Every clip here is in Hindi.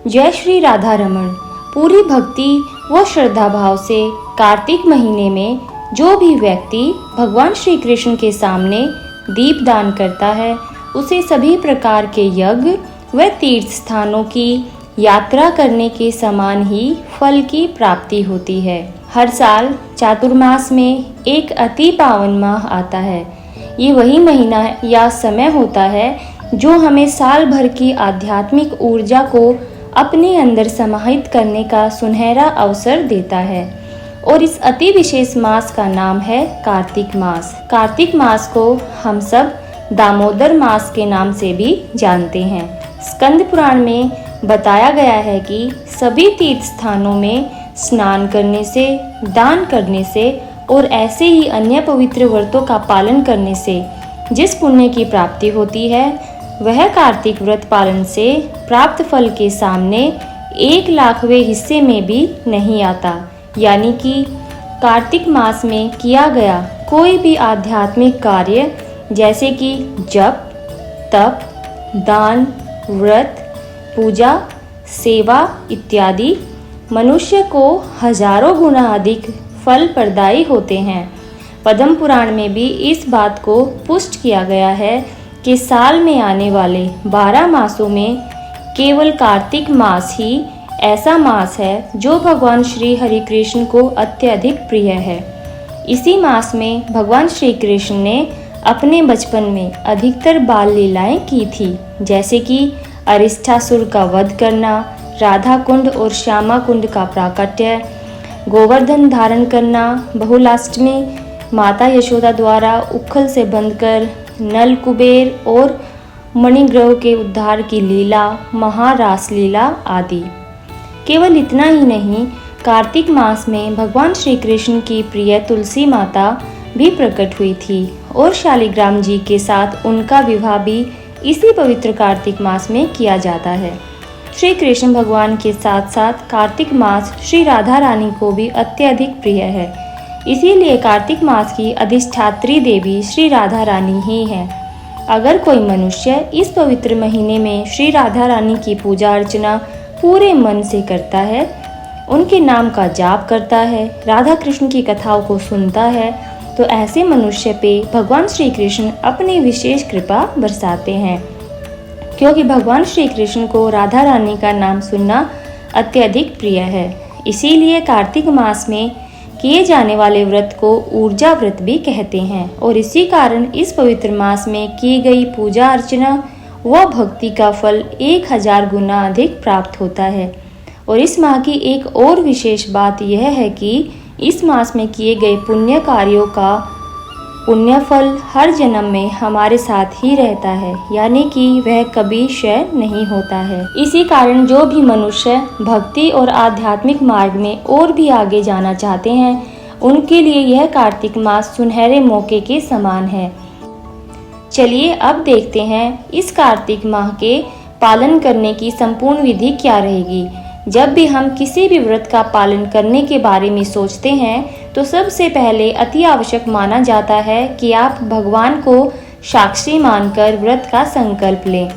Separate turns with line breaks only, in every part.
जय श्री राधा रमण। पूरी भक्ति व श्रद्धा भाव से कार्तिक महीने में जो भी व्यक्ति भगवान श्री कृष्ण के सामने दीप दान करता है उसे सभी प्रकार के यज्ञ व तीर्थ स्थानों की यात्रा करने के समान ही फल की प्राप्ति होती है। हर साल चातुर्मास में एक अति पावन माह आता है। ये वही महीना या समय होता है जो हमें साल भर की आध्यात्मिक ऊर्जा को अपने अंदर समाहित करने का सुनहरा अवसर देता है और इस अति विशेष मास का नाम है कार्तिक मास। कार्तिक मास को हम सब दामोदर मास के नाम से भी जानते हैं। स्कंद पुराण में बताया गया है कि सभी तीर्थ स्थानों में स्नान करने से, दान करने से और ऐसे ही अन्य पवित्र व्रतों का पालन करने से जिस पुण्य की प्राप्ति होती है वह कार्तिक व्रत पालन से प्राप्त फल के सामने 1,00,000वें हिस्से में भी नहीं आता। यानी कि कार्तिक मास में किया गया कोई भी आध्यात्मिक कार्य जैसे कि जप, तप, दान, व्रत, पूजा, सेवा इत्यादि मनुष्य को हजारों गुना अधिक फल प्रदायी होते हैं। पद्म पुराण में भी इस बात को पुष्ट किया गया है कि साल में आने वाले 12 मासों में केवल कार्तिक मास ही ऐसा मास है जो भगवान श्री हरि कृष्ण को अत्यधिक प्रिय है। इसी मास में भगवान श्री कृष्ण ने अपने बचपन में अधिकतर बाल लीलाएं की थी, जैसे कि अरिष्टासुर का वध करना, राधा कुंड और श्यामा कुंड का प्राकट्य, गोवर्धन धारण करना, बहुलाष्टमी माता यशोदा द्वारा उखल से बंधकर नल कुबेर और मणिग्रह के उद्धार की लीला, महारास लीला आदि। केवल इतना ही नहीं, कार्तिक मास में भगवान श्री कृष्ण की प्रिय तुलसी माता भी प्रकट हुई थी और शालिग्राम जी के साथ उनका विवाह भी इसी पवित्र कार्तिक मास में किया जाता है। श्री कृष्ण भगवान के साथ साथ कार्तिक मास श्री राधा रानी को भी अत्यधिक प्रिय है। इसीलिए कार्तिक मास की अधिष्ठात्री देवी श्री राधा रानी ही है। अगर कोई मनुष्य इस पवित्र महीने में श्री राधा रानी की पूजा अर्चना पूरे मन से करता है, उनके नाम का जाप करता है, राधा कृष्ण की कथाओं को सुनता है, तो ऐसे मनुष्य पे भगवान श्री कृष्ण अपनी विशेष कृपा बरसाते हैं, क्योंकि भगवान श्री कृष्ण को राधा रानी का नाम सुनना अत्यधिक प्रिय है। इसीलिए कार्तिक मास में किए जाने वाले व्रत को ऊर्जा व्रत भी कहते हैं और इसी कारण इस पवित्र मास में की गई पूजा अर्चना व भक्ति का फल 1000 गुना अधिक प्राप्त होता है। और इस माह की एक और विशेष बात यह है कि इस मास में किए गए पुण्य कार्यों का पुण्य फल हर जन्म में हमारे साथ ही रहता है, यानी कि वह कभी क्षय नहीं होता है। इसी कारण जो भी मनुष्य भक्ति और आध्यात्मिक मार्ग में और भी आगे जाना चाहते हैं उनके लिए यह कार्तिक मास सुनहरे मौके के समान है। चलिए अब देखते हैं इस कार्तिक माह के पालन करने की संपूर्ण विधि क्या रहेगी। जब भी हम किसी भी व्रत का पालन करने के बारे में सोचते हैं तो सबसे पहले अति आवश्यक माना जाता है कि आप भगवान को साक्षी मानकर व्रत का संकल्प लें।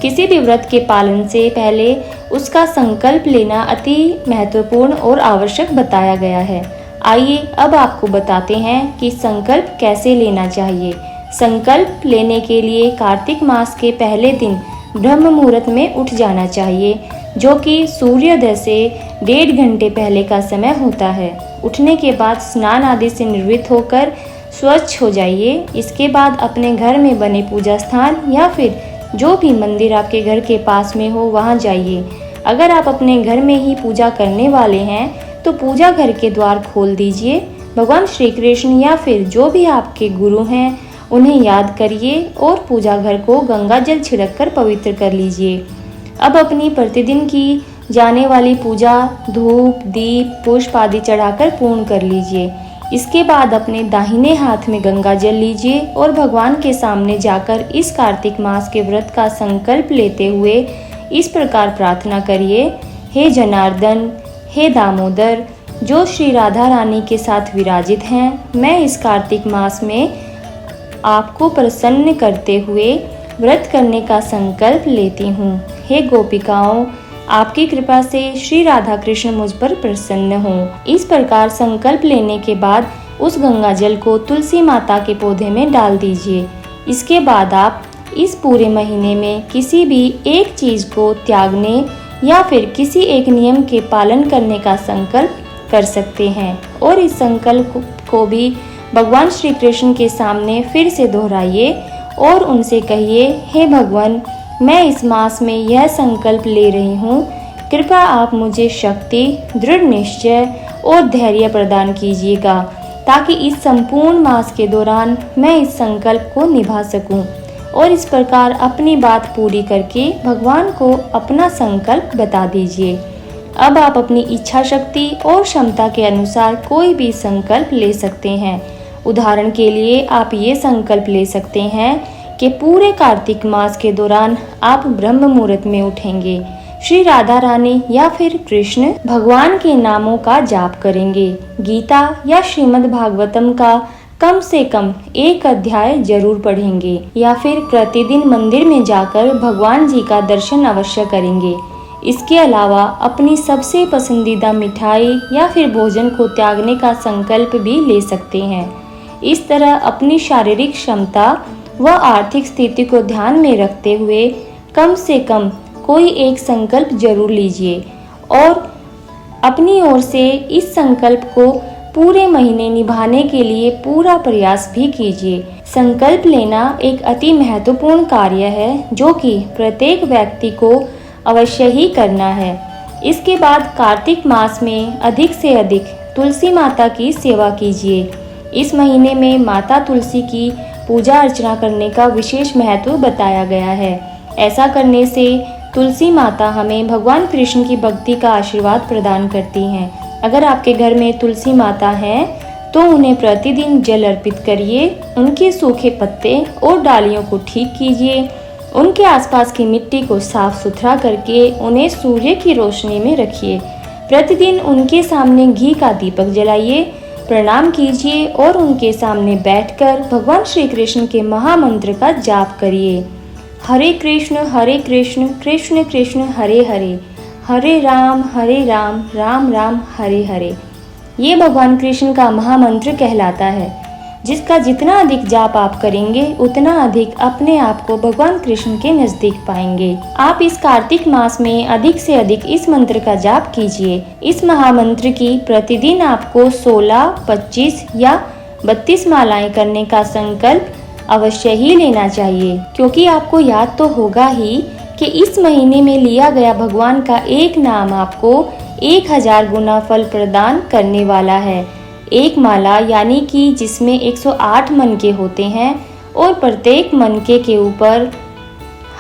किसी भी व्रत के पालन से पहले उसका संकल्प लेना अति महत्वपूर्ण और आवश्यक बताया गया है। आइए अब आपको बताते हैं कि संकल्प कैसे लेना चाहिए। संकल्प लेने के लिए कार्तिक मास के पहले दिन ब्रह्म मुहूर्त में उठ जाना चाहिए, जो कि सूर्योदय से 1.5 घंटे पहले का समय होता है। उठने के बाद स्नान आदि से निवृत्त होकर स्वच्छ हो जाइए। इसके बाद अपने घर में बने पूजा स्थान या फिर जो भी मंदिर आपके घर के पास में हो वहां जाइए। अगर आप अपने घर में ही पूजा करने वाले हैं तो पूजा घर के द्वार खोल दीजिए। भगवान श्री कृष्ण या फिर जो भी आपके गुरु हैं उन्हें याद करिए और पूजा घर को गंगा जल छिड़क कर पवित्र कर लीजिए। अब अपनी प्रतिदिन की जाने वाली पूजा धूप, दीप, पुष्प आदि चढ़ाकर पूर्ण कर लीजिए। इसके बाद अपने दाहिने हाथ में गंगा जल लीजिए और भगवान के सामने जाकर इस कार्तिक मास के व्रत का संकल्प लेते हुए इस प्रकार प्रार्थना करिए। हे जनार्दन, हे दामोदर, जो श्री राधा रानी के साथ विराजित हैं, मैं इस कार्तिक मास में आपको प्रसन्न करते हुए व्रत करने का संकल्प लेती हूँ। हे गोपिकाओं, आपकी कृपा से श्री राधा कृष्ण मुझ पर प्रसन्न हो। इस प्रकार संकल्प लेने के बाद उस गंगा जल को तुलसी माता के पौधे में डाल दीजिए। इसके बाद आप इस पूरे महीने में किसी भी एक चीज को त्यागने या फिर किसी एक नियम के पालन करने का संकल्प कर सकते हैं और इस संकल्प को भी भगवान श्री कृष्ण के सामने फिर से दोहराइए और उनसे कहिए, हे भगवान, मैं इस मास में यह संकल्प ले रही हूँ, कृपया आप मुझे शक्ति, दृढ़ निश्चय और धैर्य प्रदान कीजिएगा ताकि इस संपूर्ण मास के दौरान मैं इस संकल्प को निभा सकूं और इस प्रकार अपनी बात पूरी करके भगवान को अपना संकल्प बता दीजिए। अब आप अपनी इच्छा शक्ति और क्षमता के अनुसार कोई भी संकल्प ले सकते हैं। उदाहरण के लिए आप ये संकल्प ले सकते हैं कि पूरे कार्तिक मास के दौरान आप ब्रह्म मुहूर्त में उठेंगे, श्री राधा रानी या फिर कृष्ण भगवान के नामों का जाप करेंगे, गीता या श्रीमद् भागवतम का कम से कम एक अध्याय जरूर पढ़ेंगे या फिर प्रतिदिन मंदिर में जाकर भगवान जी का दर्शन अवश्य करेंगे। इसके अलावा अपनी सबसे पसंदीदा मिठाई या फिर भोजन को त्यागने का संकल्प भी ले सकते हैं। इस तरह अपनी शारीरिक क्षमता व आर्थिक स्थिति को ध्यान में रखते हुए कम से कम कोई एक संकल्प जरूर लीजिए और अपनी ओर से इस संकल्प को पूरे महीने निभाने के लिए पूरा प्रयास भी कीजिए। संकल्प लेना एक अति महत्वपूर्ण कार्य है जो कि प्रत्येक व्यक्ति को अवश्य ही करना है। इसके बाद कार्तिक मास में अधिक से अधिक तुलसी माता की सेवा कीजिए। इस महीने में माता तुलसी की पूजा अर्चना करने का विशेष महत्व बताया गया है। ऐसा करने से तुलसी माता हमें भगवान कृष्ण की भक्ति का आशीर्वाद प्रदान करती हैं। अगर आपके घर में तुलसी माता हैं तो उन्हें प्रतिदिन जल अर्पित करिए, उनके सूखे पत्ते और डालियों को ठीक कीजिए, उनके आसपास की मिट्टी को साफ सुथरा करके उन्हें सूर्य की रोशनी में रखिए। प्रतिदिन उनके सामने घी का दीपक जलाइए, प्रणाम कीजिए और उनके सामने बैठकर भगवान श्री कृष्ण के महामंत्र का जाप करिए। हरे कृष्ण कृष्ण कृष्ण हरे हरे, हरे राम राम राम हरे हरे। ये भगवान कृष्ण का महामंत्र कहलाता है, जिसका जितना अधिक जाप आप करेंगे उतना अधिक अपने आप को भगवान कृष्ण के नजदीक पाएंगे। आप इस कार्तिक मास में अधिक से अधिक इस मंत्र का जाप कीजिए। इस महामंत्र की प्रतिदिन आपको 16, 25 या 32 मालाएं करने का संकल्प अवश्य ही लेना चाहिए, क्योंकि आपको याद तो होगा ही कि इस महीने में लिया गया भगवान का एक नाम आपको 1000 गुना फल प्रदान करने वाला है। एक माला यानी कि जिसमें 108 मनके होते हैं और प्रत्येक मनके के ऊपर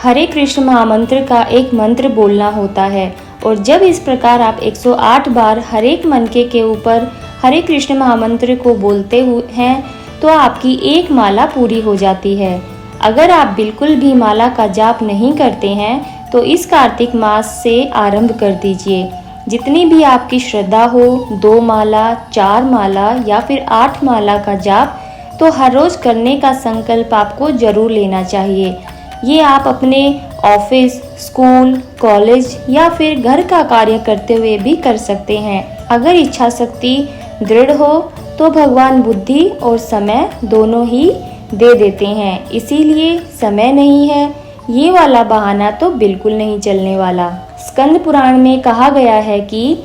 हरे कृष्ण महामंत्र का एक मंत्र बोलना होता है और जब इस प्रकार आप 108 बार हर एक मनके के ऊपर हरे कृष्ण महामंत्र को बोलते हैं तो आपकी एक माला पूरी हो जाती है। अगर आप बिल्कुल भी माला का जाप नहीं करते हैं तो इस कार्तिक मास से आरंभ कर दीजिए। जितनी भी आपकी श्रद्धा हो, 2 माला, 4 माला या फिर 8 माला का जाप तो हर रोज करने का संकल्प आपको जरूर लेना चाहिए। ये आप अपने ऑफिस, स्कूल, कॉलेज या फिर घर का कार्य करते हुए भी कर सकते हैं। अगर इच्छा शक्ति दृढ़ हो तो भगवान बुद्धि और समय दोनों ही दे देते हैं। इसीलिए समय नहीं है, ये वाला बहाना तो बिल्कुल नहीं चलने वाला। स्कंद पुराण में कहा गया है कि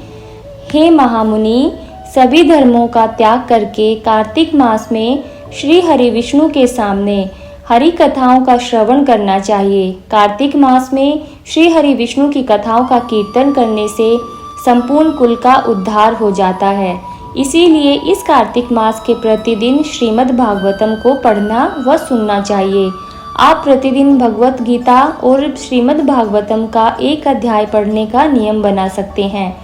हे महामुनि, सभी धर्मों का त्याग करके कार्तिक मास में श्री हरि विष्णु के सामने हरि कथाओं का श्रवण करना चाहिए। कार्तिक मास में श्री हरि विष्णु की कथाओं का कीर्तन करने से संपूर्ण कुल का उद्धार हो जाता है। इसीलिए इस कार्तिक मास के प्रतिदिन श्रीमद् भागवतम को पढ़ना व सुनना चाहिए। आप प्रतिदिन भगवत गीता और श्रीमद् भागवतम का एक अध्याय पढ़ने का नियम बना सकते हैं।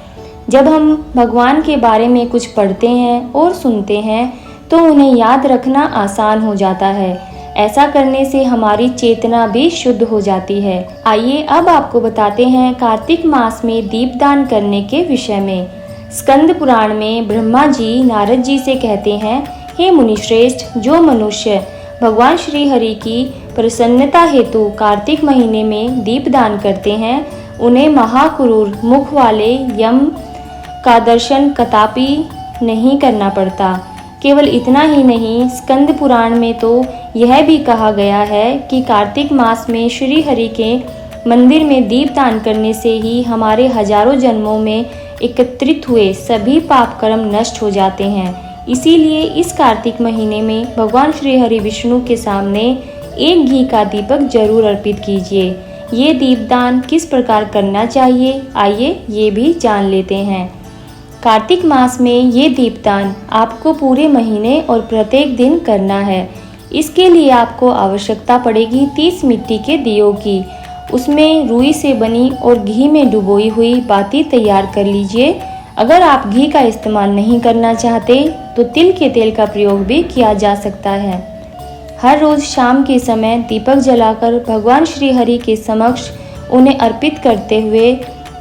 जब हम भगवान के बारे में कुछ पढ़ते हैं और सुनते हैं तो उन्हें याद रखना आसान हो जाता है। ऐसा करने से हमारी चेतना भी शुद्ध हो जाती है। आइए अब आपको बताते हैं कार्तिक मास में दीपदान करने के विषय में। स्कंद पुराण में ब्रह्मा जी नारद जी से कहते हैं, हे मुनिश्रेष्ठ, जो मनुष्य भगवान श्री हरि की प्रसन्नता हेतु कार्तिक महीने में दीपदान करते हैं उन्हें महाक्रूर मुख वाले यम का दर्शन कदापि नहीं करना पड़ता। केवल इतना ही नहीं, स्कंद पुराण में तो यह भी कहा गया है कि कार्तिक मास में श्री हरि के मंदिर में दीपदान करने से ही हमारे हजारों जन्मों में एकत्रित हुए सभी पाप कर्म नष्ट हो जाते हैं। इसीलिए इस कार्तिक महीने में भगवान श्री हरि विष्णु के सामने एक घी का दीपक जरूर अर्पित कीजिए। ये दीपदान किस प्रकार करना चाहिए, आइए ये भी जान लेते हैं। कार्तिक मास में ये दीपदान आपको पूरे महीने और प्रत्येक दिन करना है। इसके लिए आपको आवश्यकता पड़ेगी 30 मिट्टी के दियों की। उसमें रुई से बनी और घी में डुबोई हुई बाती तैयार कर लीजिए। अगर आप घी का इस्तेमाल नहीं करना चाहते तो तिल के तेल का प्रयोग भी किया जा सकता है। हर रोज शाम के समय दीपक जलाकर भगवान श्री हरि के समक्ष उन्हें अर्पित करते हुए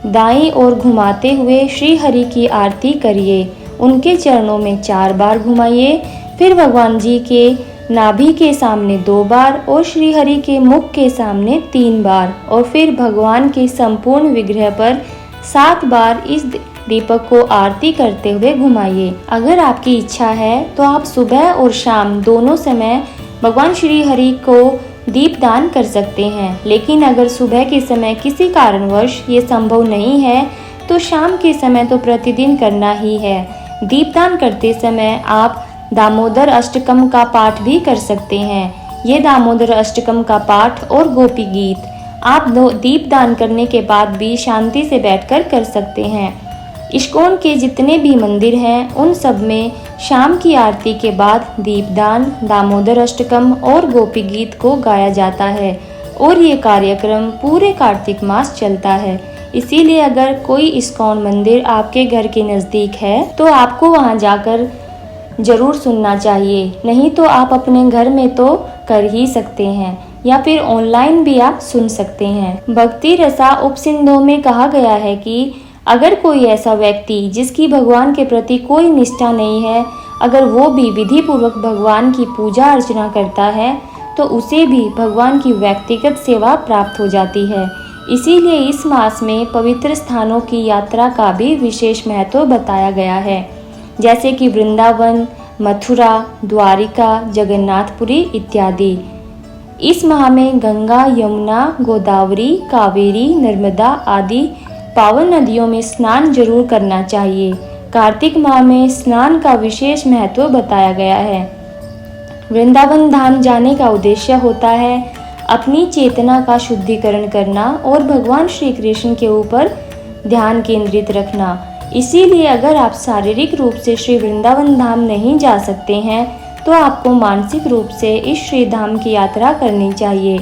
दाईं ओर घुमाते हुए श्री हरि की आरती करिए। उनके चरणों में 4 बार घुमाइए, फिर भगवान जी के नाभि के सामने 2 बार और श्री हरि के मुख के सामने 3 बार और फिर भगवान के संपूर्ण विग्रह पर 7 बार इस दीपक को आरती करते हुए घुमाइए। अगर आपकी इच्छा है तो आप सुबह और शाम दोनों समय भगवान श्री हरि को दीपदान कर सकते हैं, लेकिन अगर सुबह के समय किसी कारणवश ये संभव नहीं है तो शाम के समय तो प्रतिदिन करना ही है। दीपदान करते समय आप दामोदर अष्टकम का पाठ भी कर सकते हैं। ये दामोदर अष्टकम का पाठ और गोपी गीत आप दीपदान करने के बाद भी शांति से बैठकर कर सकते हैं। इस्कॉन के जितने भी मंदिर हैं उन सब में शाम की आरती के बाद दीपदान, दामोदर अष्टकम और गोपी गीत को गाया जाता है और ये कार्यक्रम पूरे कार्तिक मास चलता है। इसीलिए अगर कोई इस्कॉन मंदिर आपके घर के नज़दीक है तो आपको वहां जाकर जरूर सुनना चाहिए। नहीं तो आप अपने घर में तो कर ही सकते हैं या फिर ऑनलाइन भी आप सुन सकते हैं। भक्ति रसा उपसिंधों में कहा गया है कि अगर कोई ऐसा व्यक्ति जिसकी भगवान के प्रति कोई निष्ठा नहीं है, अगर वो भी विधि पूर्वक भगवान की पूजा अर्चना करता है तो उसे भी भगवान की व्यक्तिगत सेवा प्राप्त हो जाती है। इसीलिए इस मास में पवित्र स्थानों की यात्रा का भी विशेष महत्व बताया गया है, जैसे कि वृंदावन, मथुरा, द्वारिका, जगन्नाथपुरी इत्यादि। इस माह में गंगा, यमुना, गोदावरी, कावेरी, नर्मदा आदि पावन नदियों में स्नान जरूर करना चाहिए। कार्तिक माह में स्नान का विशेष महत्व बताया गया है। वृंदावन धाम जाने का उद्देश्य होता है अपनी चेतना का शुद्धिकरण करना और भगवान श्री कृष्ण के ऊपर ध्यान केंद्रित रखना। इसीलिए अगर आप शारीरिक रूप से श्री वृंदावन धाम नहीं जा सकते हैं तो आपको मानसिक रूप से इस श्री धाम की यात्रा करनी चाहिए।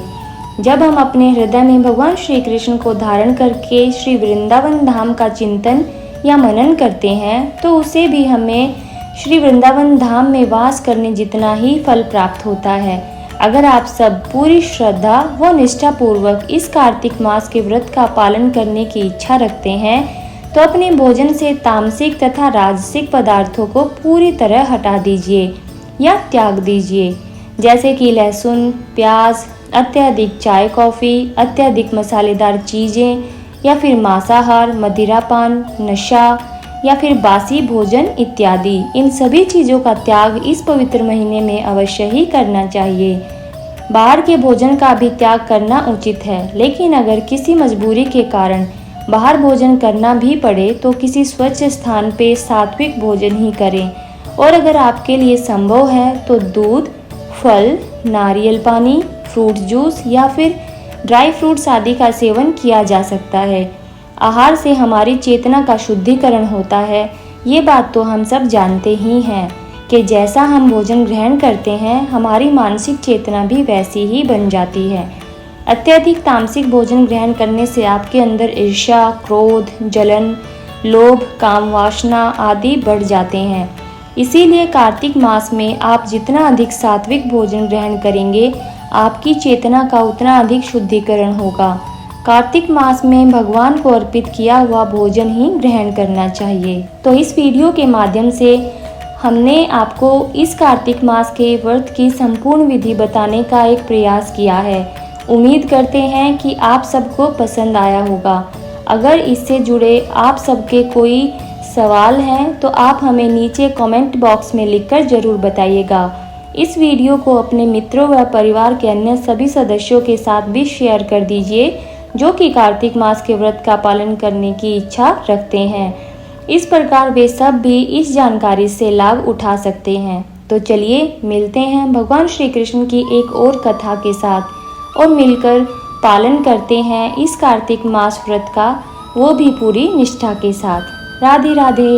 जब हम अपने हृदय में भगवान श्री कृष्ण को धारण करके श्री वृंदावन धाम का चिंतन या मनन करते हैं तो उसे भी हमें श्री वृंदावन धाम में वास करने जितना ही फल प्राप्त होता है। अगर आप सब पूरी श्रद्धा व निष्ठा पूर्वक इस कार्तिक मास के व्रत का पालन करने की इच्छा रखते हैं तो अपने भोजन से तामसिक तथा राजसिक पदार्थों को पूरी तरह हटा दीजिए या त्याग दीजिए, जैसे कि लहसुन, प्याज, अत्यधिक चाय कॉफ़ी, अत्यधिक मसालेदार चीज़ें या फिर मांसाहार, मदिरापान, नशा या फिर बासी भोजन इत्यादि। इन सभी चीज़ों का त्याग इस पवित्र महीने में अवश्य ही करना चाहिए। बाहर के भोजन का भी त्याग करना उचित है, लेकिन अगर किसी मजबूरी के कारण बाहर भोजन करना भी पड़े तो किसी स्वच्छ स्थान पे सात्विक भोजन ही करें। और अगर आपके लिए संभव है तो दूध, फल, नारियल पानी, फ्रूट जूस या फिर ड्राई फ्रूट्स आदि का सेवन किया जा सकता है। आहार से हमारी चेतना का शुद्धिकरण होता है। ये बात तो हम सब जानते ही हैं कि जैसा हम भोजन ग्रहण करते हैं हमारी मानसिक चेतना भी वैसी ही बन जाती है। अत्यधिक तामसिक भोजन ग्रहण करने से आपके अंदर ईर्ष्या, क्रोध, जलन, लोभ, काम वासना आदि बढ़ जाते हैं। इसीलिए कार्तिक मास में आप जितना अधिक सात्विक भोजन ग्रहण करेंगे आपकी चेतना का उतना अधिक शुद्धिकरण होगा। कार्तिक मास में भगवान को अर्पित किया हुआ भोजन ही ग्रहण करना चाहिए। तो इस वीडियो के माध्यम से हमने आपको इस कार्तिक मास के व्रत की संपूर्ण विधि बताने का एक प्रयास किया है। उम्मीद करते हैं कि आप सबको पसंद आया होगा। अगर इससे जुड़े आप सबके कोई सवाल हैं तो आप हमें नीचे कमेंट बॉक्स में लिखकर ज़रूर बताइएगा। इस वीडियो को अपने मित्रों व परिवार के अन्य सभी सदस्यों के साथ भी शेयर कर दीजिए जो कि कार्तिक मास के व्रत का पालन करने की इच्छा रखते हैं। इस प्रकार वे सब भी इस जानकारी से लाभ उठा सकते हैं। तो चलिए मिलते हैं भगवान श्री कृष्ण की एक और कथा के साथ और मिलकर पालन करते हैं इस कार्तिक मास व्रत का, वो भी पूरी निष्ठा के साथ। राधे राधे।